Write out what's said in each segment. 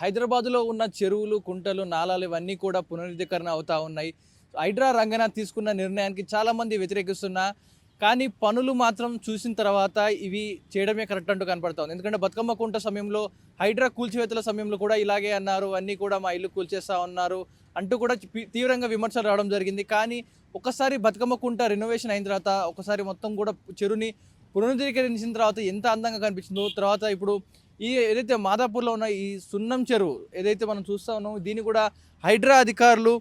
హైదరాబాద్లో ఉన్న చెరువులు, కుంటలు, నాలాలు ఇవన్నీ కూడా పునరుద్ధీకరణ అవుతా ఉన్నాయి. హైడ్రా రంగనాథ్ తీసుకున్న నిర్ణయానికి చాలామంది వ్యతిరేకిస్తున్నా, కానీ పనులు మాత్రం చూసిన తర్వాత ఇవి చేయడమే కరెక్ట్ అంటూ కనపడతా ఉంది. ఎందుకంటే బతుకమ్మ కుంట సమయంలో, హైడ్రా కూల్చివేతల సమయంలో కూడా ఇలాగే అన్నారు. అన్నీ కూడా మా ఇల్లు కూల్చేస్తా ఉన్నారు అంటూ కూడా తీవ్రంగా విమర్శలు రావడం జరిగింది. కానీ ఒక్కసారి బతుకమ్మ కుంట రెనోవేషన్ అయిన తర్వాత, ఒకసారి మొత్తం కూడా చెరువుని పునరుద్ధీకరించిన తర్వాత ఎంత అందంగా కనిపించిందో, తర్వాత ఇప్పుడు ఈ ఏదైతే మాదాపూర్లో ఉన్న ఈ సున్నం చెరువు ఏదైతే మనం చూస్తూ ఉన్నామో, దీన్ని కూడా హైడ్రా అధికారులు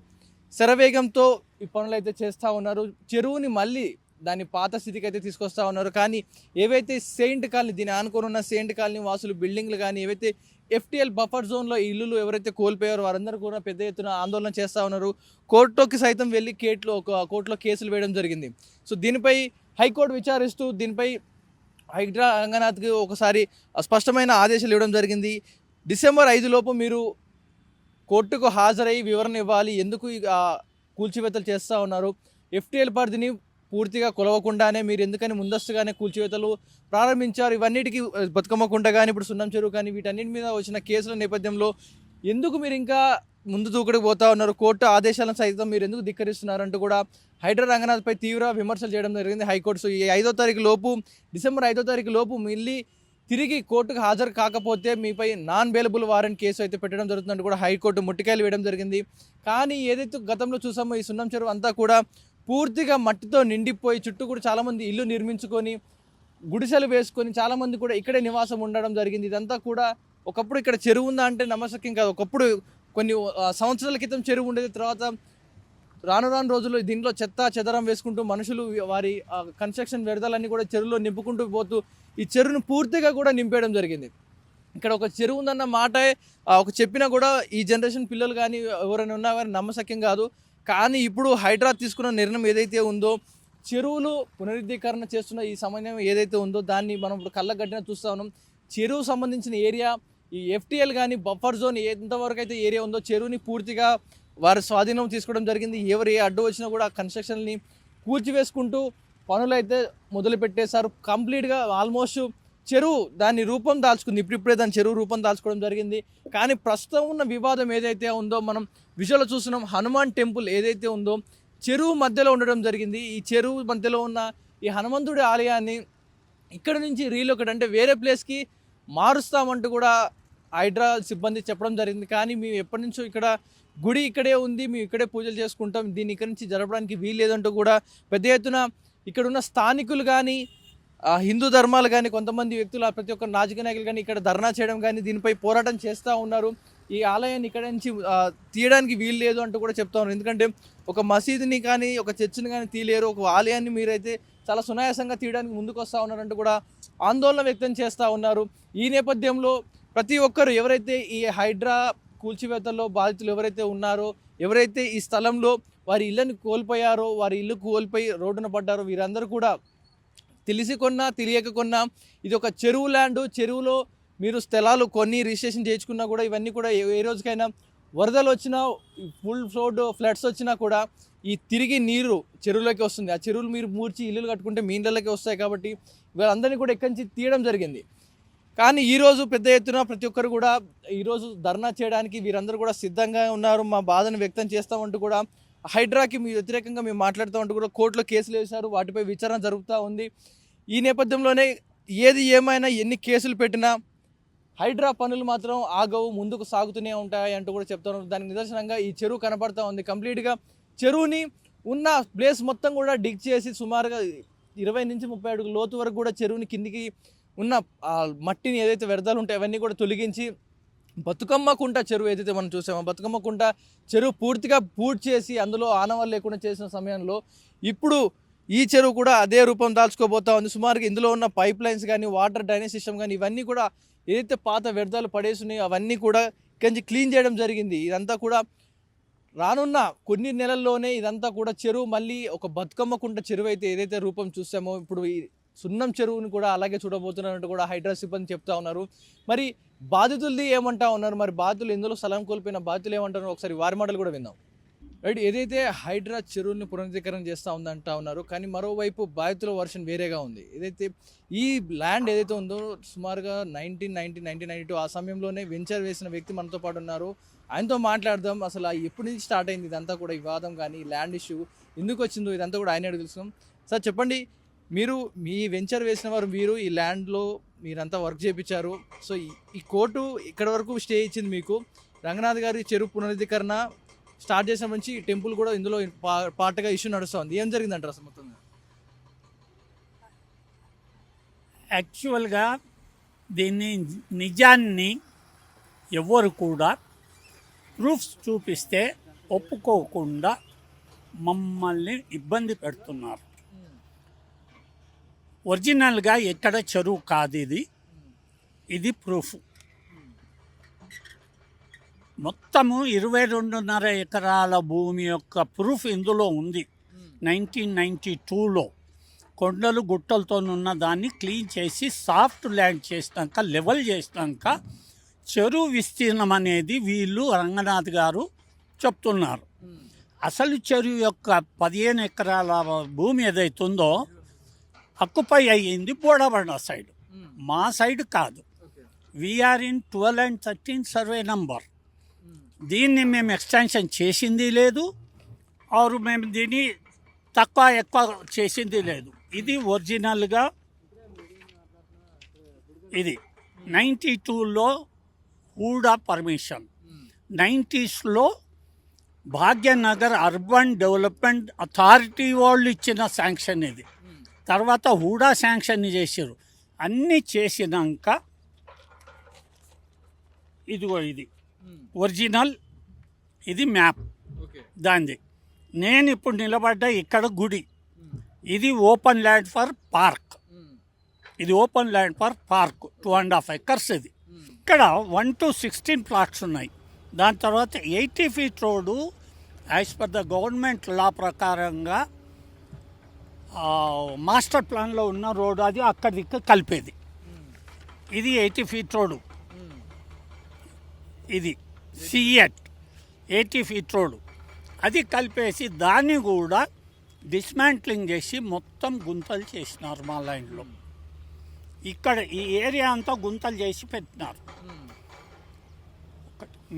శరవేగంతో ఈ పనులు అయితే చేస్తూ ఉన్నారు. చెరువుని మళ్ళీ దాని పాత స్థితికి అయితే తీసుకొస్తా ఉన్నారు. కానీ ఏవైతే సెయింట్ కాలనీ, దీన్ని ఆనుకొని ఉన్న సెయింట్ కాలనీ వాసులు బిల్డింగ్లు కానీ, ఏవైతే ఎఫ్టీఎల్ బఫర్ జోన్లో ఇల్లులు ఎవరైతే కోల్పోయారో వారందరూ కూడా పెద్ద ఎత్తున ఆందోళన చేస్తూ ఉన్నారు. కోర్టుకి సైతం వెళ్ళి కోర్టులో కేసులు వేయడం జరిగింది. సో దీనిపై హైకోర్టు విచారిస్తూ దీనిపై హైడ్రా రంగనాథ్కి ఒకసారి స్పష్టమైన ఆదేశాలు ఇవ్వడం జరిగింది. డిసెంబర్ 5 లోపు మీరు కోర్టుకు హాజరై వివరణ ఇవ్వాలి, ఎందుకు కూల్చివేతలు చేస్తూ ఉన్నారు, ఎఫ్టీఎల్ పరిధిని పూర్తిగా కొలవకుండానే మీరు ఎందుకని ముందస్తుగానే కూల్చివేతలు ప్రారంభించారు, ఇవన్నిటికీ బతుకమ్మ కుంట కానీ, ఇప్పుడు సున్నం చెరువు కానీ, వీటన్నిటి మీద వచ్చిన కేసుల నేపథ్యంలో ఎందుకు మీరు ఇంకా ముందు దూకుడికి పోతా ఉన్నారు, కోర్టు ఆదేశాలను సైతం మీరు ఎందుకు ధిక్కరిస్తున్నారంటూ కూడా హైడ్రా రంగనాథ్పై తీవ్ర విమర్శలు చేయడం జరిగింది హైకోర్టు. సో ఈ 5వ తారీఖు లోపు, డిసెంబర్ 5వ తారీఖు లోపు మళ్ళీ తిరిగి కోర్టుకు హాజరు కాకపోతే మీపై నాన్ బెయిలబుల్ వారెంట్ కేసు అయితే పెట్టడం జరుగుతుందంటూ కూడా హైకోర్టు ముట్టికాయలు వేయడం జరిగింది. కానీ ఏదైతే గతంలో చూసామో, ఈ సున్నం చెరువు అంతా కూడా పూర్తిగా మట్టితో నిండిపోయి, చుట్టూ కూడా చాలామంది ఇల్లు నిర్మించుకొని, గుడిసెలు వేసుకొని చాలామంది కూడా ఇక్కడే నివాసం ఉండడం జరిగింది. ఇదంతా కూడా ఒకప్పుడు ఇక్కడ చెరువు ఉందా అంటే నమ్మశక్యం కాదు. ఒకప్పుడు కొన్ని సంవత్సరాల క్రితం చెరువు ఉండేది. తర్వాత రాను రాను రోజుల్లో దీంట్లో చెత్త చెదరం వేసుకుంటూ మనుషులు వారి కన్స్ట్రక్షన్ వ్యర్థాలన్నీ కూడా చెరువులో నింపుకుంటూ పోతూ ఈ చెరువును పూర్తిగా కూడా నింపేయడం జరిగింది. ఇక్కడ ఒక చెరువు ఉందన్న మాట ఒక చెప్పినా కూడా ఈ జనరేషన్ పిల్లలు కానీ ఎవరైనా ఉన్నా కానీ నమ్మశక్యం కాదు. కానీ ఇప్పుడు హైడ్రా తీసుకున్న నిర్ణయం ఏదైతే ఉందో, చెరువులు పునరుద్ధీకరణ చేస్తున్న ఈ సమయం ఏదైతే ఉందో, దాన్ని మనం ఇప్పుడు కళ్ళగట్టిన చూస్తూ ఉన్నాం. చెరువు సంబంధించిన ఏరియా, ఈ ఎఫ్టీఎల్ కానీ బఫర్ జోన్ ఎంతవరకు అయితే ఏరియా ఉందో, చెరువుని పూర్తిగా వారి స్వాధీనం తీసుకోవడం జరిగింది. ఎవరు ఏ అడ్డు వచ్చినా కూడా కన్స్ట్రక్షన్ని కూల్చివేసుకుంటూ పనులు అయితే మొదలు పెట్టేశారు. కంప్లీట్గా ఆల్మోస్ట్ చెరువు దాని రూపం దాల్చుకుంది. ఇప్పుడిప్పుడే దాని చెరువు రూపం దాల్చుకోవడం జరిగింది. కానీ ప్రస్తుతం ఉన్న వివాదం ఏదైతే ఉందో, మనం విజువల్లో చూస్తున్నాం. హనుమాన్ టెంపుల్ ఏదైతే ఉందో చెరువు మధ్యలో ఉండడం జరిగింది. ఈ చెరువు మధ్యలో ఉన్న ఈ హనుమంతుడి ఆలయాన్ని ఇక్కడ నుంచి రీలొకేట్ అంటే వేరే ప్లేస్కి మారుస్తామంటూ కూడా హైడ్రా సిబ్బంది చెప్పడం జరిగింది. కానీ మేము ఎప్పటి నుంచో ఇక్కడ గుడి ఇక్కడే ఉంది, మేము ఇక్కడే పూజలు చేసుకుంటాం, దీన్ని ఇక్కడి నుంచి జరపడానికి వీల్లేదంటూ కూడా పెద్ద ఎత్తున ఇక్కడున్న స్థానికులు కానీ, హిందూ ధర్మాలు కానీ, కొంతమంది వ్యక్తులు, ప్రతి ఒక్క రాజకీయ నాయకులు కానీ ఇక్కడ ధర్నా చేయడం కానీ, దీనిపై పోరాటం చేస్తూ ఉన్నారు. ఈ ఆలయాన్ని ఇక్కడ నుంచి తీయడానికి వీలు లేదు అంటూ కూడా చెప్తా ఉన్నారు. ఎందుకంటే ఒక మసీదుని కానీ, ఒక చర్చిని కానీ తీయలేరు, ఒక ఆలయాన్ని మీరైతే చాలా సునాయాసంగా తీయడానికి ముందుకు వస్తూ ఉన్నారంటూ కూడా ఆందోళన వ్యక్తం చేస్తూ ఉన్నారు. ఈ నేపథ్యంలో ప్రతి ఒక్కరు ఎవరైతే ఈ హైడ్రా కూల్చివేతల్లో బాధితులు ఎవరైతే ఉన్నారో, ఎవరైతే ఈ స్థలంలో వారి ఇళ్ళని కోల్పోయారో, వారి ఇల్లు కోల్పోయి రోడ్డున పడ్డారో, వీరందరూ కూడా తెలిసి కొన్నా తెలియక కొన్నా ఇది ఒక చెరువు ల్యాండ్, చెరువులో మీరు స్థలాలు కొన్ని రిజిస్ట్రేషన్ చేయించుకున్నా కూడా ఇవన్నీ కూడా ఏ రోజుకైనా వరదలు వచ్చినా, ఫుల్ ఫ్లడ్స్ వచ్చినా కూడా ఈ తిరిగి నీరు చెరువులోకి వస్తుంది. ఆ చెరువులు మీరు మూర్చి ఇల్లులు కట్టుకుంటే మీ ఇళ్ళకి వస్తాయి. కాబట్టి వీళ్ళందరినీ కూడా ఇక్కడి నుంచి తీయడం జరిగింది. కానీ ఈరోజు పెద్ద ఎత్తున ప్రతి ఒక్కరు కూడా ఈరోజు ధర్నా చేయడానికి వీరందరూ కూడా సిద్ధంగా ఉన్నారు. మా బాధను వ్యక్తం చేస్తామంటూ కూడా హైడ్రాకి మీ వ్యతిరేకంగా మేము మాట్లాడుతామంటూ కూడా కోర్టులో కేసులు వేశారు. వాటిపై విచారణ జరుగుతూ ఉంది. ఈ నేపథ్యంలోనే ఏది ఏమైనా ఎన్ని కేసులు పెట్టినా హైడ్రా పనులు మాత్రం ఆగవు, ముందుకు సాగుతూనే ఉంటాయి అంటూ కూడా చెప్తున్నారు. దానికి నిదర్శనంగా ఈ చెరువు కనపడుతూ ఉంది. కంప్లీట్గా చెరువుని ఉన్న ప్లేస్ మొత్తం కూడా డిగ్ చేసి సుమారుగా 20 నుంచి 30 అడుగుల లోతు వరకు కూడా చెరువుని కిందికి ఉన్న మట్టిని ఏదైతే వ్యర్థాలు ఉంటాయో అవన్నీ కూడా తొలగించి బతుకమ్మ కుంట చెరువు ఏదైతే మనం చూసామో, బతుకమ్మ కుంట చెరువు పూర్తిగా పూర్తి చేసి అందులో ఆనవాళ్ళు లేకుండా చేసిన సమయంలో ఇప్పుడు ఈ చెరువు కూడా అదే రూపం దాల్చుకోబోతా ఉంది. సుమారుగా ఇందులో ఉన్న పైప్ లైన్స్ కానీ, వాటర్ డ్రైనేజ్ సిస్టమ్ కానీ, ఇవన్నీ కూడా ఏదైతే పాత వ్యర్థాలు పడేస్తున్నాయో అవన్నీ కూడా కొంచెం క్లీన్ చేయడం జరిగింది. ఇదంతా కూడా రానున్న కొన్ని నెలల్లోనే ఇదంతా కూడా చెరువు మళ్ళీ ఒక బతుకమ్మ కుంట చెరువు అయితే ఏదైతే రూపం చూసామో, ఇప్పుడు ఈ సున్నం చెరువుని కూడా అలాగే చూడబోతున్నట్టు కూడా హైడ్రా సిబ్బంది చెప్తా ఉన్నారు. మరి బాధితులది ఏమంటా ఉన్నారు, మరి బాధితులు ఇందులో స్థలం కోల్పోయిన బాధితులు ఏమంటారు, ఒకసారి వారి మాటలు కూడా విందాం. రైట్. ఏదైతే హైడ్రా చెరువుల్ని పునరుద్ధీకరణ చేస్తూ ఉందంటా ఉన్నారు, కానీ మరోవైపు బాధితుల వర్షన్ వేరేగా ఉంది. ఏదైతే ఈ ల్యాండ్ ఏదైతే ఉందో సుమారుగా 1992 ఆ సమయంలోనే వెంచర్ వేసిన వ్యక్తి మనతో పాటు ఉన్నారు. ఆయనతో మాట్లాడదాం. అసలు ఎప్పటి నుంచి స్టార్ట్ అయింది ఇదంతా కూడా, ఈ వివాదం కానీ ల్యాండ్ ఇష్యూ ఎందుకు వచ్చిందో ఇదంతా కూడా ఆయన తెలుసుకుందాం. సార్ చెప్పండి, మీరు మీ వెంచర్ వేసిన వారు, మీరు ఈ ల్యాండ్లో మీరంతా వర్క్ చేయించారు. సో ఈ కోర్టు ఇక్కడ వరకు స్టే ఇచ్చింది మీకు. రంగనాథ్ గారి చెరువు పునరుద్ధీకరణ స్టార్ట్ చేసిన నుంచి టెంపుల్ కూడా ఇందులో పార్ట్గా ఇష్యూ నడుస్తుంది. ఏం జరిగిందంటారు అసలు మొత్తంగా? యాక్చువల్గా దీన్ని నిజాన్ని ఎవరు కూడా ప్రూఫ్స్ చూపిస్తే ఒప్పుకోకుండా మమ్మల్ని ఇబ్బంది పెడుతున్నారు. ఒరిజినల్గా ఎక్కడ చెరువు కాదు ఇది ప్రూఫ్. మొత్తము 22.5 ఎకరాల భూమి యొక్క ప్రూఫ్ ఇందులో ఉంది. 1992లో కొండలు గుట్టలతో ఉన్న దాన్ని క్లీన్ చేసి సాఫ్ట్ ల్యాండ్ చేసినాక, లెవెల్ చేసినాక చెరువు విస్తీర్ణం అనేది వీళ్ళు రంగనాథ్ గారు చెప్తున్నారు. అసలు చెరువు యొక్క 15 ఎకరాల భూమి ఏదైతుందో అక్కుపై అయ్యింది బోడబండ సైడ్, మా సైడ్ కాదు. We are in 12 and 13 survey number. దీన్ని మేము ఎక్స్టెన్షన్ చేసింది లేదు, ఆరు మేము దీన్ని తక్కువ ఎక్కువ చేసింది లేదు. ఇది ఒరిజినల్గా ఇది 92లో హూడా పర్మిషన్, 90స్లో భాగ్యనగర్ అర్బన్ డెవలప్మెంట్ అథారిటీ వాళ్ళు ఇచ్చిన శాంక్షన్ ఇది. తర్వాత హూడా శాంక్షన్ చేసారు. అన్నీ చేసినాక ఇదిగో ఇది ఒరిజినల్, ఇది మ్యాప్ దాంది. నేను ఇప్పుడు నిలబడ్డ ఇక్కడ గుడి, ఇది ఓపెన్ ల్యాండ్ ఫర్ పార్క్. ఇది open land for park 2.5 acres. ఇది ఇక్కడ 1 to 16 ప్లాట్స్ ఉన్నాయి. దాని తర్వాత 80 feet road as per the government law ప్రకారంగా మాస్టర్ ప్లాన్లో ఉన్న రోడ్డు, అది అక్కడికి కలిపేది. ఇది 80 feet రోడ్డు. ఇది సిఎట్ 80 feet రోడ్డు, అది కలిపేసి దాన్ని కూడా డిస్మాంట్లింగ్ చేసి మొత్తం గుంతలు చేసినారు మా లైన్లో. ఇక్కడ ఈ ఏరియా అంతా గుంతలు చేసి పెట్టినారు.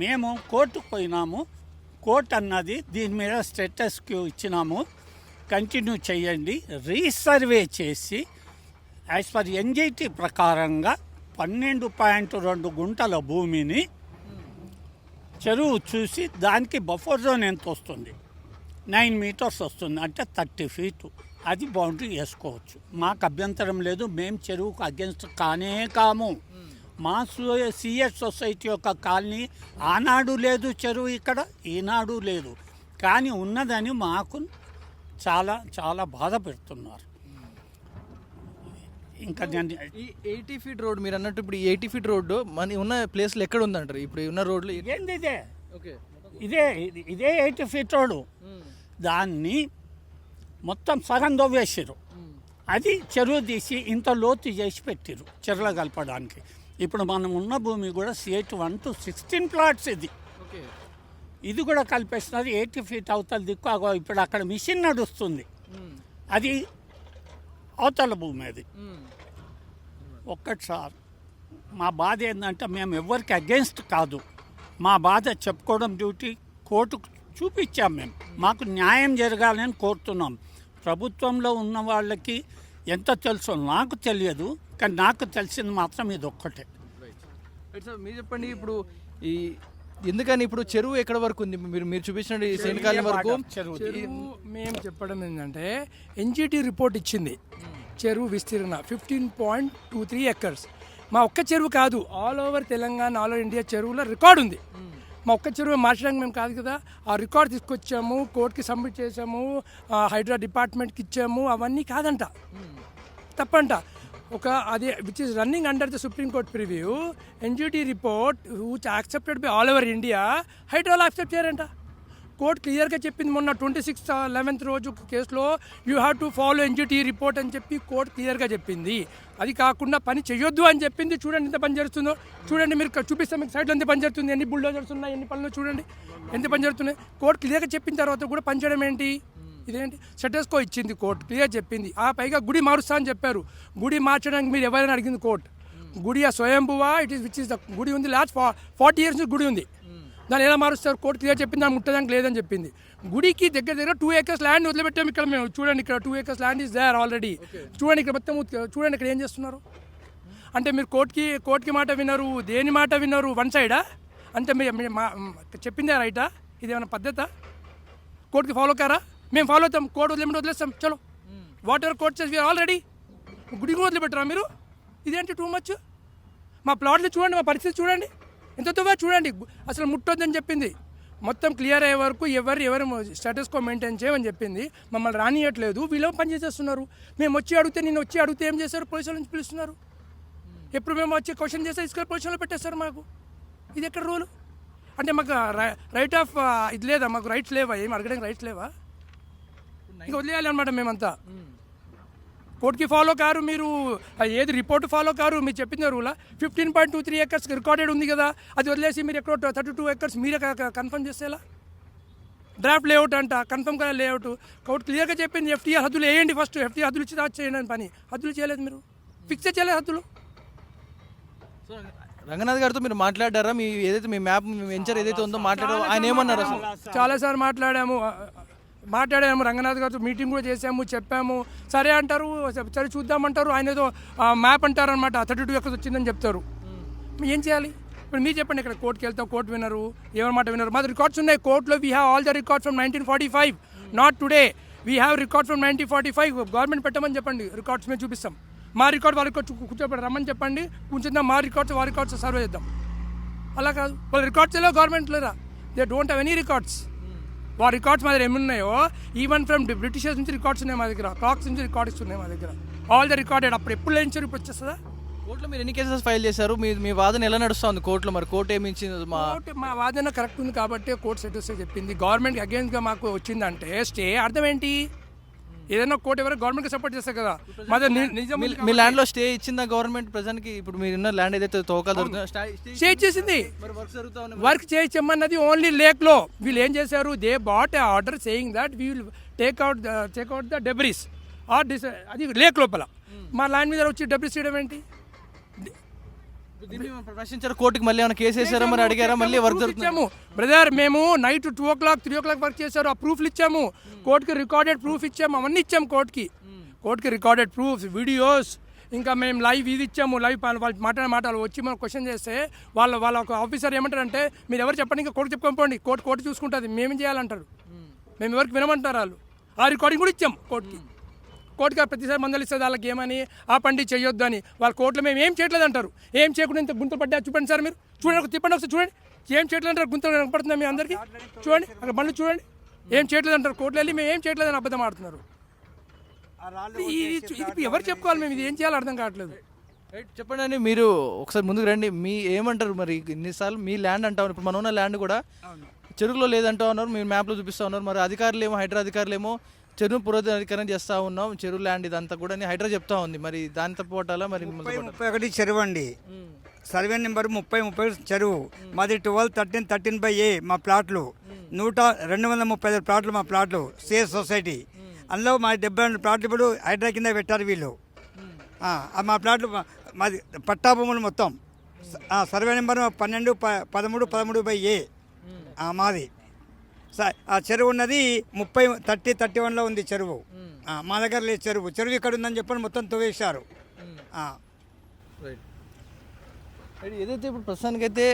మేము కోర్టుకు పోయినాము. కోర్టు అన్నది దీని మీద స్టేటస్ క్యూ ఇచ్చినాము, కంటిన్యూ చేయండి. రీసర్వే చేసి యాజ్ పర్ ఎన్జిటి ప్రకారంగా 12.2 గుంటల భూమిని చెరువు చూసి దానికి బఫర్ జోన్ ఎంత వస్తుంది, 9 meters వస్తుంది, అంటే 30 feet. అది బౌండరీ వేసుకోవచ్చు. మాకు అభ్యంతరం లేదు. మేము చెరువుకు అగెన్స్ట్ కానే కాము. మా సిఎస్ సొసైటీ యొక్క కాలనీ ఆనాడు లేదు చెరువు ఇక్కడ, ఈనాడు లేదు. కానీ ఉన్నదని మాకు చాలా చాలా బాధ పెడుతున్నారు. ఇంకా ఈ 80 feet రోడ్ మీరు అన్నట్టు, ఇప్పుడు ఈ 80 feet రోడ్డు మన ఉన్న ప్లేస్లో ఎక్కడ ఉందంటారు? ఇప్పుడు ఉన్న రోడ్లు ఏంది ఇదే 80 feet రోడ్డు. దాన్ని మొత్తం సగం దవ్వేసారు. అది చెరువు తీసి ఇంత లోతు చేసి పెట్టారు చెరువులో కలపడానికి. ఇప్పుడు మనం ఉన్న భూమి కూడా CH 1 to 16 ప్లాట్స్. ఇది కూడా కలిపేస్తున్నారు. 80 feet అవతల దిక్కు ఇప్పుడు అక్కడ మిషన్ నడుస్తుంది, అది అవతల భూమి. అది ఒక్కటి సార్, మా బాధ ఏంటంటే మేము ఎవరికి అగెన్స్ట్ కాదు. మా బాధ చెప్పుకోవడం డ్యూటీ. కోర్టుకు చూపించాం మేము. మాకు న్యాయం జరగాలని కోరుతున్నాం. ప్రభుత్వంలో ఉన్న వాళ్ళకి ఎంత తెలుసో నాకు తెలియదు, కానీ నాకు తెలిసింది మాత్రం ఇది ఒక్కటే. సార్ మీరు చెప్పండి, ఇప్పుడు ఈ ఎందుకని ఇప్పుడు చెరువు ఎక్కడ వరకు ఉంది? మీరు చూపించిన సైనికాల వరకు చెరువు మేము చెప్పడం ఏంటంటే ఎన్జిటి రిపోర్ట్ ఇచ్చింది. చెరువు విస్తీర్ణ 15.23 acres. మా ఒక్క చెరువు కాదు, all over Telangana, all over India చెరువులో రికార్డు ఉంది. మా ఒక్క చెరువు మార్చడానికి మేము కాదు కదా, ఆ రికార్డ్ తీసుకొచ్చాము, కోర్టుకి సబ్మిట్ చేసాము, హైడ్రా డిపార్ట్మెంట్కి ఇచ్చాము. అవన్నీ కాదంట, తప్పంట. అది which is running under the supreme court preview. NGT report which accepted by all over India, హైడ్రాలో యాక్సెప్ట్ చేయరంట. కోర్టు క్లియర్గా చెప్పింది మొన్న 26/11 రోజు కేసులో you have to follow NGT report అని చెప్పి కోర్టు క్లియర్గా చెప్పింది. అది కాకుండా పని చేయొద్దు అని చెప్పింది. చూడండి ఎంత పని జరుగుతుందో, చూడండి మీరు చూపిస్తే మీకు సైడ్లో ఎంత పని జరుగుతుంది, ఎన్ని బుల్డోజర్స్ ఉన్నాయి, ఎన్ని పనులు చూడండి ఎంత పని జరుగుతున్నాయి. కోర్టు క్లియర్గా చెప్పిన తర్వాత కూడా పని చేయడం ఏంటి? ఇదేంటి? స్టేటస్కో ఇచ్చింది కోర్టు, క్లియర్ చెప్పింది. ఆ పైగా గుడి మారుస్తా అని చెప్పారు. గుడి మార్చడానికి మీరు ఎవరైనా అడిగింది కోర్టు. గుడి ఆ స్వయంభువా విచ్ ఇస్ ద గుడి ఉంది, లాస్ట్ 40 years గుడి ఉంది, దాన్ని ఎలా మారుస్తారు? కోర్టు క్లియర్ చెప్పింది, దాన్ని ముట్టడానికి లేదని చెప్పింది. గుడికి దగ్గర 2 acres ల్యాండ్ వదిలిపెట్టాము ఇక్కడ మేము. చూడండి ఇక్కడ 2 acres land is there already. చూడండి ఇక్కడ మొత్తం, చూడండి ఇక్కడ ఏం చేస్తున్నారు. అంటే మీరు కోర్టుకి మాట వినరు, దేని మాట వినరు, వన్ సైడా? అంటే మీరు చెప్పిందే రైటా? ఇదేమైనా పద్ధత? కోర్టుకి ఫాలో కారా? మేము ఫాలో అవుతాం, కోర్టు వదిలేస్తాం, చలో whatever court says we are all ready. గుడి కూడా వదిలిపెట్టరా మీరు? ఇదేంటి టూ మచ్? మా ప్లాట్లు చూడండి, మా పరిస్థితి చూడండి, ఎంత తొవ్వా చూడండి. అసలు ముట్టొద్దని చెప్పింది. మొత్తం క్లియర్ అయ్యే వరకు ఎవరు స్టేటస్ కో మెయింటైన్ చేయమని చెప్పింది. మమ్మల్ని రానియట్లేదు, వీళ్ళు పని చేసేస్తున్నారు. మేము నిన్ను వచ్చి అడిగితే ఏం చేస్తారు? పోలీసుల నుంచి పిలుస్తున్నారు. ఎప్పుడు మేము వచ్చి క్వశ్చన్ చేస్తే ఇసుక పొజిషన్లో పెట్టేస్తారు మాకు. ఇది ఎక్కడ రూలు? అంటే మాకు రైట్ ఆఫ్ ఇది లేదా? మాకు రైట్స్ లేవా? ఏం అడగడానికి రైట్స్ లేవా? ఇంకా వదిలేయాలి అనమాట మేమంతా. కోర్టుకి ఫాలో కారు మీరు, ఏది రిపోర్ట్ ఫాలో కారు. మీరు చెప్పింది రూలా 15.23 acres రికార్డెడ్ ఉంది కదా, అది వదిలేసి మీరు ఎక్కడో 32 acres మీరే కన్ఫర్మ్ చేసేలా? డ్రాఫ్ట్ లేఅవుట్ అంట, కన్ఫర్మ్ కదా లేఅవుట్. కోర్టు క్లియర్గా చెప్పింది FTR హద్దులు వేయండి, ఫస్ట్ FTR హద్దులు ఇచ్చి చేయండి అని. పని హద్దులు చేయలేదు, మీరు ఫిక్స్ చేయలేదు హద్దులు. రంగనాథ్ గారితో మీరు మాట్లాడారా? మీ ఏదైతే మీ మ్యాప్ మీ వెంచర్ ఏదైతే ఉందో మాట్లాడారో ఆయన ఏమన్నారు అసలు? చాలాసార్లు మాట్లాడాము రంగనాథ్ గారితో, మీటింగ్ కూడా చేసాము, చెప్పాము. సరే అంటారు, సరే చూద్దామంటారు. ఆయన ఏదో మ్యాప్ అంటారు అనమాట, 32 acres వచ్చిందని చెప్తారు. ఏం చేయాలి ఇప్పుడు? మీరు చెప్పండి. ఇక్కడ కోర్టుకి వెళ్తాం, కోర్టు వినరు, ఎవరి మాట వినరు. మాది రికార్డ్స్ ఉన్నాయి కోర్టులో. We have all the records from 1945, not today. We have record from 1945. Government పెట్టమని చెప్పండి, రికార్డ్స్ మేము చూపిస్తాం. మా రికార్డ్ వాళ్ళ రికార్డ్ కూర్చోబెట్టి రమ్మని చెప్పండి, కూర్చుందాం. మా రికార్డ్స్ వారి రికార్డ్స్ సర్వే చేద్దాం. అలా కాదు, వాళ్ళ రికార్డ్స్ లేవు గవర్నమెంట్ లేరా, they don't have any records. వారి రికార్డ్స్ మా దగ్గర ఏమున్నాయో, ఈవెన్ ఫ్రమ్ బ్రిటిషర్స్ నుంచి రికార్డ్స్ ఉన్నాయి మా దగ్గర, క్లాక్స్ నుంచి రికార్డ్స్ ఉన్నాయి మా దగ్గర, ఆల్ ద రికార్డెడ్. అప్పుడు ఎప్పుడు లేనిచారు, ఇప్పుడు వచ్చేస్తుందా? కోర్టులో మీరు ఎన్ని కేసెస్ ఫైల్ చేశారు? మీ వాదన ఎలా నడుస్తుంది కోర్టులో? మరి కోర్టు ఏమి ఇచ్చింది? మా వాదన కరెక్ట్ ఉంది కాబట్టి కోర్టు సెటిల్స్ చెప్పింది. గవర్నమెంట్ అగేన్స్ట్గా మాకు వచ్చిందంటే స్టే అర్థం ఏంటి? ఏదైనా కోర్టు ఎవరైనా గవర్నమెంట్కి సపోర్ట్ చేస్తారు కదా. మీ ల్యాండ్లో స్టే ఇచ్చిందా గవర్నమెంట్ ప్రజెంట్కి? ఇప్పుడు మీరు ఉన్న ల్యాండ్ ఏదైతే తోకాలు స్టే ఇచ్చేసింది, వర్క్ చేయమన్నది ఓన్లీ లేక్లో. వీళ్ళు ఏం చేశారు? They bought a order saying that we will take out the debris are అది లేక్ లోపల. మా ల్యాండ్ మీద వచ్చి డెబ్రిస్ చేయడం ఏంటి? ప్రశ్నించారు కోర్టుకి, మళ్ళీ ఏమైనా కేసు వేసారా మరి? అడిగారా? మళ్ళీ వర్క్ ఇచ్చాము బ్రదర్, మేము నైట్ 2 o'clock 3 o'clock వర్క్ చేశారు. ఆ ప్రూఫ్లు ఇచ్చాము కోర్టుకి, రికార్డెడ్ ప్రూఫ్ ఇచ్చాము, అవన్నీ ఇచ్చాము కోర్టుకి రికార్డెడ్ ప్రూఫ్స్, వీడియోస్. ఇంకా మేము లైవ్ ఇది ఇచ్చాము, లైవ్ వాళ్ళు మాటలు వచ్చి మనం క్వశ్చన్ చేస్తే వాళ్ళ ఒక ఆఫీసర్ ఏమంటారంటే, మీరు ఎవరు చెప్పండి, ఇంకా కోర్టు చెప్పుకోండి, కోర్టు చూసుకుంటుంది, మేమేం చేయాలంటారు. మేము ఎవరికి వినమంటారు వాళ్ళు. ఆ రికార్డింగ్ కూడా ఇచ్చాము కోర్టుకి ప్రతిసారి మందలు ఇస్తుంది వాళ్ళకి ఏమని, ఆ పండి చేయొద్దు అని. వాళ్ళ కోర్టులో మేము ఏం చేయట్లేదు అంటారు. ఏం చేయకుండా ఇంత గుంతలు పడ్డా చూపండి సార్, మీరు చూడండి, తిప్పండి ఒకసారి చూడండి. ఏం చేయట్లేదు అంటారు, గుంతలు కనపడుతుంది మీ అందరికీ. చూడండి అక్కడ బండ్లు చూడండి, ఏం చేయట్లేదు అంటారు. కోర్టులో వెళ్ళి మేము ఏం చేయట్లేదు అని అబద్ధం ఆడుతున్నారు. ఇది ఎవరు చెప్పుకోవాలి? మేము ఇది ఏం చేయాలో అర్థం కావట్లేదు. చెప్పండి అండి, మీరు ఒకసారి ముందుకు రండి. మీ ఏమంటారు మరి? ఇన్నిసార్లు మీ ల్యాండ్ అంటా ఉన్నారు, ఇప్పుడు మనం ఉన్న ల్యాండ్ కూడా చెరువులో లేదంటా ఉన్నారు, మీరు మ్యాప్లో చూపిస్తూ ఉన్నారు. మరి అధికారులు ఏమో, హైడ్రా అధికారులు ఏమో చెరువు పునరుద్ధరణ చేస్తూ ఉన్నాం, చెరువు ల్యాండ్ ఇదంతా కూడా హైడ్రా చెప్తా ఉంది. మరి దానితో పోటాలా? మరి 31 చెరువు అండి, సర్వే నెంబర్ 30 చెరువు మాది. 12-13-13/A మా ప్లాట్లు. 235 ప్లాట్లు మా ప్లాట్లు, సేఫ్ సొసైటీ. అందులో మా 72 ప్లాట్లు ఇప్పుడు హైడ్రా కింద పెట్టారు వీళ్ళు. మా ప్లాట్లు మాది పట్టా భూములు మొత్తం. సర్వే నెంబర్ 12-13-13/A మాది. ఆ చెరువు ఉన్నది 30-30-31లో ఉంది చెరువు. మా దగ్గర లేదు చెరువు ఇక్కడ ఉందని చెప్పని మొత్తం తవ్వేశారు. ఏదైతే ఇప్పుడు ప్రస్తుతానికైతే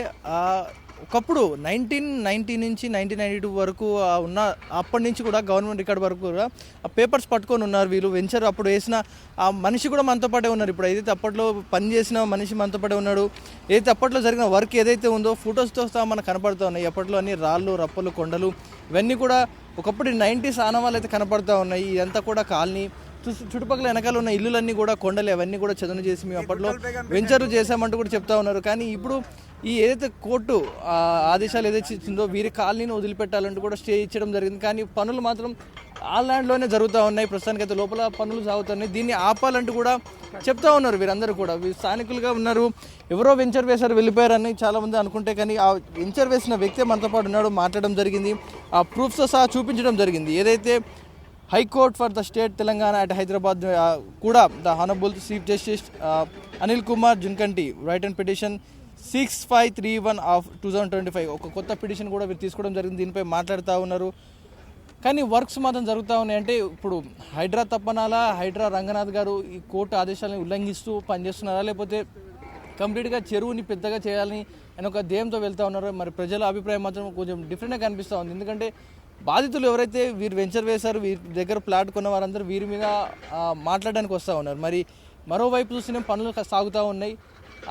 ఒకప్పుడు 1990 నుంచి 1992 వరకు ఉన్న అప్పటి నుంచి కూడా గవర్నమెంట్ రికార్డ్ వరకు కూడా ఆ పేపర్స్ పట్టుకొని ఉన్నారు వీళ్ళు. వెంచర్ అప్పుడు వేసిన ఆ మనిషి కూడా మనతో పాటే ఉన్నారు. ఇప్పుడు ఏదైతే అప్పట్లో పని చేసిన మనిషి మనతో పాటే ఉన్నాడు. ఏదైతే అప్పట్లో జరిగిన వర్క్ ఏదైతే ఉందో ఫొటోస్తో సహా మనకు కనపడుతూ ఉన్నాయి. అప్పట్లో అన్ని రాళ్ళు, రప్పలు, కొండలు ఇవన్నీ కూడా ఒకప్పుడు 90s ఆనవాళ్ళు అయితే కనపడుతూ ఉన్నాయి. ఇదంతా కూడా కాలనీ, చుట్టుపక్కల వెనకాల ఉన్న ఇల్లులన్నీ కూడా కొండలు, అవన్నీ కూడా చదును చేసి మేము అప్పట్లో వెంచర్లు చేసామంటూ కూడా చెప్తా ఉన్నారు. కానీ ఇప్పుడు ఈ ఏదైతే కోర్టు ఆదేశాలు ఏదైతే ఇచ్చిందో వీరి కాలనీని వదిలిపెట్టాలంటూ కూడా స్టే ఇచ్చడం జరిగింది. కానీ పనులు మాత్రం ఆ ల్యాండ్లోనే జరుగుతూ ఉన్నాయి. ప్రస్తుతానికైతే లోపల పనులు సాగుతున్నాయి. దీన్ని ఆపాలంటూ కూడా చెప్తా ఉన్నారు వీరందరూ కూడా. వీరు స్థానికులుగా ఉన్నారు. ఎవరో వెంచర్ వేశారు వెళ్ళిపోయారని చాలామంది అనుకుంటే, కానీ ఆ వెంచర్ వేసిన వ్యక్తి మనతో పాటు ఉన్నాడు, మాట్లాడడం జరిగింది. ఆ ప్రూఫ్స్తో సహా చూపించడం జరిగింది. ఏదైతే high court for the state Telangana at Hyderabad కూడా the honourable chief justice Anil Kumar Junkanti writ and petition 6531 of 2025 ఒక కొత్త పిటిషన్ కూడా వీరు తీసుకోవడం జరిగింది. దీనిపై మాట్లాడుతూ ఉన్నారు. కానీ వర్క్స్ మాత్రం జరుగుతూ ఉన్నాయి. అంటే ఇప్పుడు హైడ్రా తప్పనాలా, హైడ్రా రంగనాథ్ గారు ఈ కోర్టు ఆదేశాలను ఉల్లంఘిస్తూ పనిచేస్తున్నారా, లేకపోతే కంప్లీట్గా చెరువుని పెద్దగా చేయాలని అని ఒక ధ్యేయంతో వెళ్తూ ఉన్నారో మరి ప్రజల అభిప్రాయం మాత్రం కొంచెం డిఫరెంట్గా కనిపిస్తూ ఉంది. ఎందుకంటే బాధితులు ఎవరైతే వీరు వెంచర్ వేశారు, వీరి దగ్గర ప్లాట్ కొన్న వారందరూ వీరి మీద మాట్లాడడానికి వస్తూ ఉన్నారు. మరి మరోవైపు చూస్తేనే పనులు సాగుతూ ఉన్నాయి.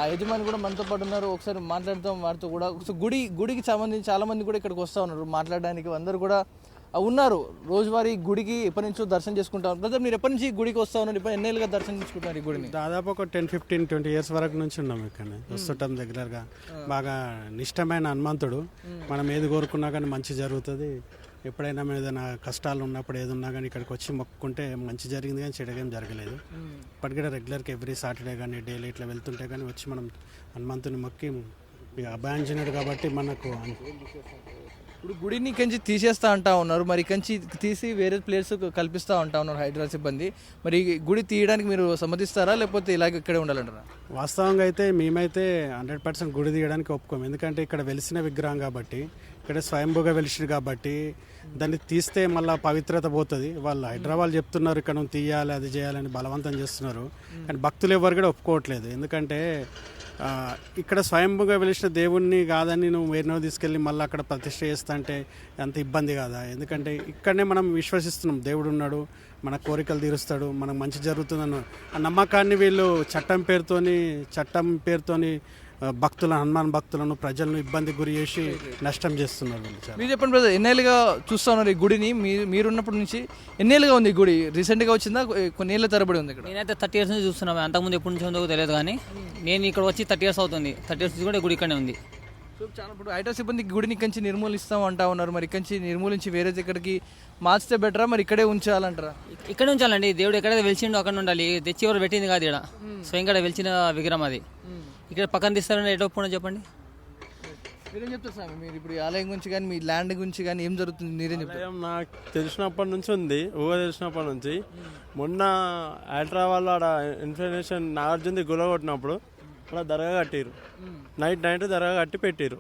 ఆ యజమాని కూడా మనతో పాటు ఉన్నారు. ఒకసారి మాట్లాడతాం వారితో కూడా. గుడికి సంబంధించి చాలామంది కూడా ఇక్కడికి వస్తూ ఉన్నారు మాట్లాడడానికి. అందరూ కూడా ఉన్నారు. రోజువారీ గుడికి ఎప్పటి నుంచో దర్శనం చేసుకుంటారు. బ్రదర్, మీరు ఎప్పటి నుంచి గుడికి వస్తూ ఉన్నారు? ఇప్పుడు ఎన్నేళ్ళుగా దర్శనం చేసుకుంటున్నారు ఈ గుడిని? దాదాపు ఒక 10-15-20 ఇయర్స్ వరకు నుంచి ఉన్నాం ఇక్కడ, వస్తుంటాం రెగ్యులర్గా. బాగా నిష్టమైన హనుమంతుడు. మనం ఏది కోరుకున్నా కానీ మంచి జరుగుతుంది. ఎప్పుడైనా మేము ఏదైనా కష్టాలు ఉన్నప్పుడు ఏది ఉన్నా కానీ ఇక్కడికి వచ్చి మొక్కుకుంటే మంచి జరిగింది, కానీ చెడుగా జరగలేదు. ఇప్పటికీ రెగ్యులర్గా ఎవ్రీ సాటర్డే కానీ డైలీ ఇట్లా వెళ్తుంటే కానీ వచ్చి మనం హనుమంతుని మొక్కి అభయాంజనుడు కాబట్టి మనకు. ఇప్పుడు గుడిని కంచి తీసేస్తా అంటా ఉన్నారు. మరి కంచి తీసి వేరే ప్లేస్ కల్పిస్తూ ఉంటా ఉన్నారు హైడ్రా సిబ్బంది. మరి గుడి తీయడానికి మీరు సమ్మతిస్తారా, లేకపోతే ఇలాగ ఇక్కడే ఉండాలంటారా? వాస్తవంగా అయితే మేమైతే 100% గుడి తీయడానికి ఒప్పుకోము. ఎందుకంటే ఇక్కడ వెలిసిన విగ్రహం కాబట్టి, ఇక్కడ స్వయంభూగా వెలిసింది కాబట్టి దాన్ని తీస్తే మళ్ళీ పవిత్రత పోతుంది. వాళ్ళు హైదరాబాద్ చెప్తున్నారు ఇక్కడ నువ్వు తీయాలి, అది చేయాలని బలవంతం చేస్తున్నారు. కానీ భక్తులు ఎవరు కూడా ఒప్పుకోవట్లేదు. ఎందుకంటే ఇక్కడ స్వయంభూగా వెలిసిన దేవుణ్ణి కాదని నువ్వు వేరే తీసుకెళ్ళి మళ్ళీ అక్కడ ప్రతిష్ఠ చేస్తా అంటే అంత ఇబ్బంది కాదా? ఎందుకంటే ఇక్కడనే మనం విశ్వసిస్తున్నాం దేవుడు ఉన్నాడు, మన కోరికలు తీరుస్తాడు, మనకు మంచి జరుగుతుందన్న ఆ నమ్మకాన్ని వీళ్ళు చట్టం పేరుతోని భక్తులను, హనుమాన్ భక్తులను, ప్రజలను ఇబ్బంది గురి చేసి నష్టం చేస్తున్నారు. మీరు చెప్పండి బ్రదర్, ఎన్నేళ్ళుగా చూస్తూ ఉన్నారు ఈ గుడిని? మీరున్నప్పటి నుంచి ఎన్నేళ్ళుగా ఉంది ఈ గుడి? రీసెంట్గా వచ్చిందా, కొన్ని ఏళ్ళ తరబడి ఉంది ఇక్కడ? నేనైతే 30 years నుంచి చూస్తున్నాను. అంతకుముందు ఎప్పటి నుంచి ఉందో తెలియదు, కానీ నేను ఇక్కడ వచ్చి 30 years అవుతుంది. 30 years నుంచి కూడా గుడి ఇక్కడనే ఉంది. సో చాలా ఇప్పుడు హైడ్రా సిబ్బంది గుడిని కంచి నిర్మూలిస్తాం అంటా ఉన్నారు. మరి కంచి నిర్మూలించి వేరే ఇక్కడికి మార్చితే బెటరా, మరి ఇక్కడే ఉంచాలంటారా? ఇక్కడే ఉంచాలండి. దేవుడు ఎక్కడైతే వెలిచిండో అక్కడ ఉండాలి. తెచ్చి ఎవరు పెట్టింది కాదు, ఇక్కడ స్వయంగా వెలిచిన విగ్రహం అది. ఇక్కడ పక్కన తీస్తారని ఎటు ఒప్పుకున్నా చెప్పండి? మీరేం చెప్తారు స్వామి? మీరు ఇప్పుడు ఆలయం గురించి కానీ మీ ల్యాండ్ గురించి కానీ ఏం జరుగుతుంది మీరేం చెప్తారు? నాకు తెలిసినప్పటి నుంచి ఉంది, తెలిసినప్పటి నుంచి. మొన్న హైడ్రా వాళ్ళు ఆడ ఇన్ఫర్మేషన్ నాగార్జునది గులగొట్టినప్పుడు అలా దర్గా కట్టిరు. నైట్ దర్గా కట్టి పెట్టిరు.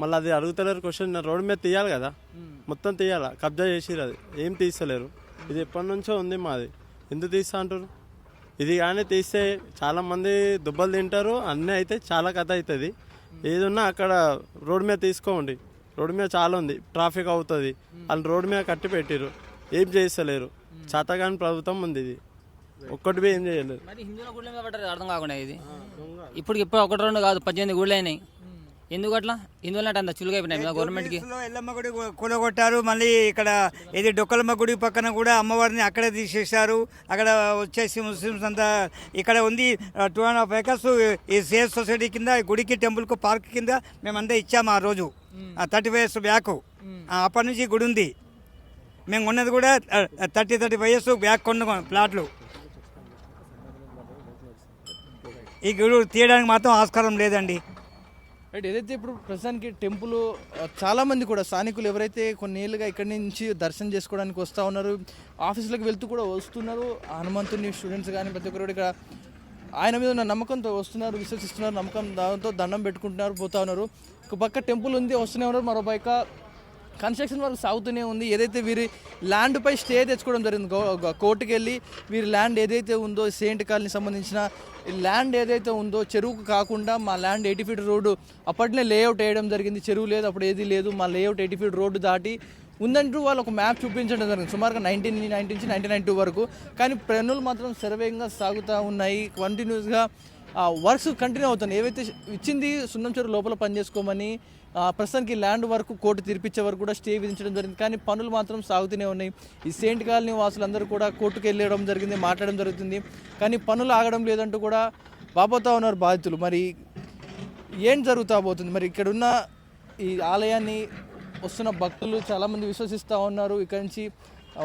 మళ్ళీ అది అడుగుతలేరు క్వశ్చన్. రోడ్డు మీద తీయాలి కదా, మొత్తం తీయాలా, కబ్జా చేసిరు. అది ఏం తీస్తలేరు. ఇది ఎప్పటి నుంచో ఉంది మాది, ఎందుకు తీస్తా అంటారు? ఇది కానీ తీస్తే చాలామంది దుబ్బలు తింటారు, అన్నీ అయితే చాలా కథ అవుతుంది. ఏదున్నా అక్కడ రోడ్డు మీద తీసుకోండి. రోడ్డు మీద చాలా ఉంది, ట్రాఫిక్ అవుతుంది. వాళ్ళు రోడ్డు మీద కట్టి పెట్టిరు, ఏం చేస్తలేరు. చేతగాని ప్రభుత్వం ఉంది, ఇది ఒక్కటి ఏం చేయలేదు. మరి హిందువుల గుళ్ళ మీద పడ్డారు అర్థం కాకుండా. ఇది ఇప్పుడు 1-2 కాదు, 18 గుళ్ళు అయినాయి. ఎందుకు అట్లా? హిందువులు అంటే అంత చులుగా అయిపోయినాయి గవర్నమెంట్కి. ఎల్లమ్మ గుడి కూలగొట్టారు. మళ్ళీ ఇక్కడ ఇది డొక్కలమ్మ గుడి పక్కన కూడా అమ్మవారిని అక్కడే తీసేశారు. అక్కడ వచ్చేసి ముస్లిమ్స్ అంతా ఇక్కడ ఉంది. 2.5 acres ఈ సేఫ్ సొసైటీ కింద గుడికి, టెంపుల్కు, పార్క్ కింద మేమంతా ఇచ్చాము ఆ రోజు, 35 years బ్యాక్. అప్పటి నుంచి గుడి ఉంది. మేము ఉన్నది కూడా 35 years బ్యాక్ కొన్న ప్లాట్లు. ఈ గుడి తీయడానికి మాత్రం ఆస్కారం లేదండి. రైట్. ఏదైతే ఇప్పుడు ప్రస్తుతానికి టెంపుల్ చాలామంది కూడా స్థానికులు ఎవరైతే కొన్ని ఏళ్ళుగా ఇక్కడి నుంచి దర్శనం చేసుకోవడానికి వస్తూ ఉన్నారు, ఆఫీసులకు వెళ్తూ కూడా వస్తున్నారు. హనుమంతుని స్టూడెంట్స్ కానీ ప్రతి ఒక్కరు ఇక్కడ ఆయన మీద ఉన్న నమ్మకంతో వస్తున్నారు, విశ్వసిస్తున్నారు, నమ్మకం దాంతో దండం పెట్టుకుంటున్నారు, పోతా ఉన్నారు. ఒక పక్క టెంపుల్ ఉంది, వస్తూనే ఉన్నారు. మరో పక్క కన్స్ట్రక్షన్ వర్క్ సాగుతూనే ఉంది. ఏదైతే వీరి ల్యాండ్పై స్టే తెచ్చుకోవడం జరిగింది, కోర్టుకు వెళ్ళి వీరి ల్యాండ్ ఏదైతే ఉందో సెయింట్ కాలనీ సంబంధించిన ల్యాండ్ ఏదైతే ఉందో చెరువుకు కాకుండా మా ల్యాండ్ 80 feet రోడ్డు అప్పట్నే లేఅవుట్ వేయడం జరిగింది. చెరువు లేదు, అప్పుడు ఏది లేదు, మా లేఅవుట్ 80 feet రోడ్డు దాటి ఉందంటూ వాళ్ళు ఒక మ్యాప్ చూపించడం జరిగింది సుమారుగా 1990 నుంచి 1992 వరకు. కానీ పనులు మాత్రం శరవేగంగా సాగుతూ ఉన్నాయి. కంటిన్యూస్గా వర్క్స్ కంటిన్యూ అవుతున్నాయి. ఏవైతే ఇచ్చింది సున్నం చెరువు లోపల పనిచేసుకోమని ప్రస్తుతానికి ల్యాండ్ వరకు కోర్టు తీర్పిచ్చే వరకు కూడా స్టే విధించడం జరిగింది. కానీ పనులు మాత్రం సాగుతూనే ఉన్నాయి. ఈ సెయింట్ కాలనీ వాసులందరూ కూడా కోర్టుకు వెళ్ళడం జరిగింది, మాట్లాడడం జరుగుతుంది. కానీ పనులు ఆగడం లేదంటూ కూడా వాపోతూ ఉన్నారు బాధితులు. మరి ఏం జరుగుతా పోతుంది మరి ఇక్కడున్న ఈ ఆలయాన్ని వస్తున్న భక్తులు చాలామంది విశ్వసిస్తూ ఉన్నారు. ఇక్కడి నుంచి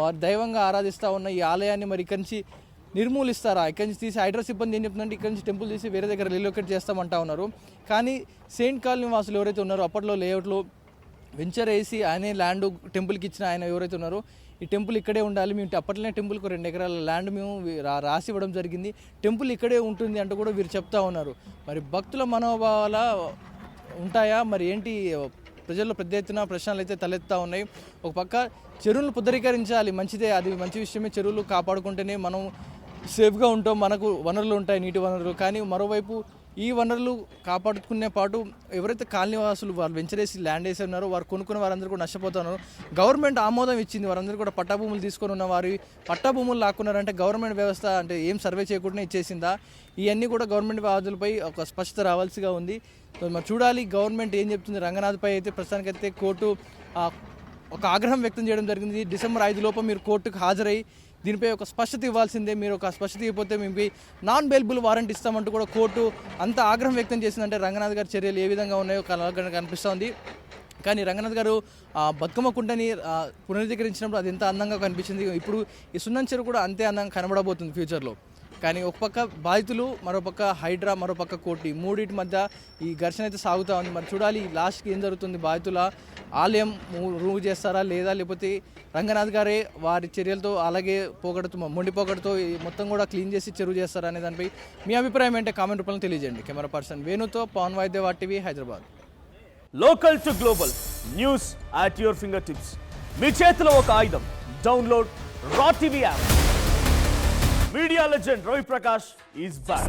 వారు దైవంగా ఆరాధిస్తూ ఉన్న ఈ ఆలయాన్ని మరి ఇక్కడి నుంచి నిర్మూలిస్తారా, ఇక్కడి నుంచి తీసి హైడ్రా సిబ్బంది ఏం చెప్తుందంటే ఇక్కడి నుంచి టెంపుల్ తీసి వేరే దగ్గర రిలోకేట్ చేస్తామంటా ఉన్నారు. కానీ సెయింట్ కాలనీ వాసులు ఎవరైతే ఉన్నారో అప్పట్లో లేఅవుట్లో వెంచర్ వేసి ఆయనే ల్యాండ్ టెంపుల్కి ఇచ్చిన ఆయన ఎవరైతే ఉన్నారో ఈ టెంపుల్ ఇక్కడే ఉండాలి, మేము అప్పట్లోనే టెంపుల్కి 2 ఎకరాల ల్యాండ్ మేము రాసి ఇవ్వడం జరిగింది, టెంపుల్ ఇక్కడే ఉంటుంది అంటూ కూడా వీరు చెప్తా ఉన్నారు. మరి భక్తుల మనోభావాల ఉంటాయా మరి ఏంటి? ప్రజల్లో పెద్ద ఎత్తున ప్రశ్నలు అయితే తలెత్తా ఉన్నాయి. ఒక పక్క చెరువులను పునరీకరించాలి, మంచిదే, అది మంచి విషయమే. చెరువులు కాపాడుకుంటేనే మనం సేఫ్గా ఉంటాం, మనకు వనరులు ఉంటాయి, నీటి వనరులు. కానీ మరోవైపు ఈ వనరులు కాపాడుకునే పాటు ఎవరైతే కాలనీ వాసులు వాళ్ళు వెంచరేసి ల్యాండ్ వేసి ఉన్నారో వారు కొనుక్కున్న వారందరూ కూడా నష్టపోతున్నారు. గవర్నమెంట్ ఆమోదం ఇచ్చింది, వారందరూ కూడా పట్టాభూములు తీసుకొని ఉన్న వారి పట్టాభూములు లాక్కున్నారంటే గవర్నమెంట్ వ్యవస్థ అంటే ఏం సర్వే చేయకుండా ఇచ్చేసిందా? ఇవన్నీ కూడా గవర్నమెంట్ బాధ్యులపై ఒక స్పష్టత రావాల్సిగా ఉంది. మరి చూడాలి గవర్నమెంట్ ఏం చెప్తుంది. రంగనాథ్పై అయితే ప్రస్తుతానికైతే కోర్టు ఒక ఆగ్రహం వ్యక్తం చేయడం జరిగింది. డిసెంబర్ 5 లోపు మీరు కోర్టుకు హాజరై దీనిపై ఒక స్పష్టత ఇవ్వాల్సిందే, మీరు ఒక స్పష్టత ఇవ్వకపోతే మేము నాన్ బెయిలబుల్ వారెంట్ ఇస్తామంటూ కూడా కోర్టు అంత ఆగ్రహం వ్యక్తం చేసిందంటే రంగనాథ్ గారి చర్యలు ఏ విధంగా ఉన్నాయో కనిపిస్తోంది. కానీ రంగనాథ్ గారు బతుకమ్మ కుంటని పునరుద్ధరించినప్పుడు అది ఎంత అందంగా కనిపించింది, ఇప్పుడు ఈ సున్నం చెరువు కూడా అంతే అందంగా కనబడబోతుంది ఫ్యూచర్లో. కానీ ఒక పక్క బాధితులు, మరోపక్క హైడ్రా, మరోపక్క కోర్టు, ఈ మూడింటి మధ్య ఈ ఘర్షణ అయితే సాగుతూ ఉంది. మరి చూడాలి లాస్ట్కి ఏం జరుగుతుంది. బాధితుల ఆలయం రూవ్ చేస్తారా లేదా, లేకపోతే రంగనాథ్ గారే వారి చర్యలతో అలాగే మొండి పోగొడుతో మొత్తం కూడా క్లీన్ చేసి చెరువు చేస్తారా అనే దానిపై మీ అభిప్రాయం ఏంటంటే కామెంట్ రూపంలో తెలియజేయండి. కెమెరా పర్సన్ వేణుతో Pavan Vaidyavad TV, Hyderabad. Local to global news at your finger tips. మీ చేతిలో ఒక ఆయుధం. Download Raw TV app. Media legend Ravi Prakash is back.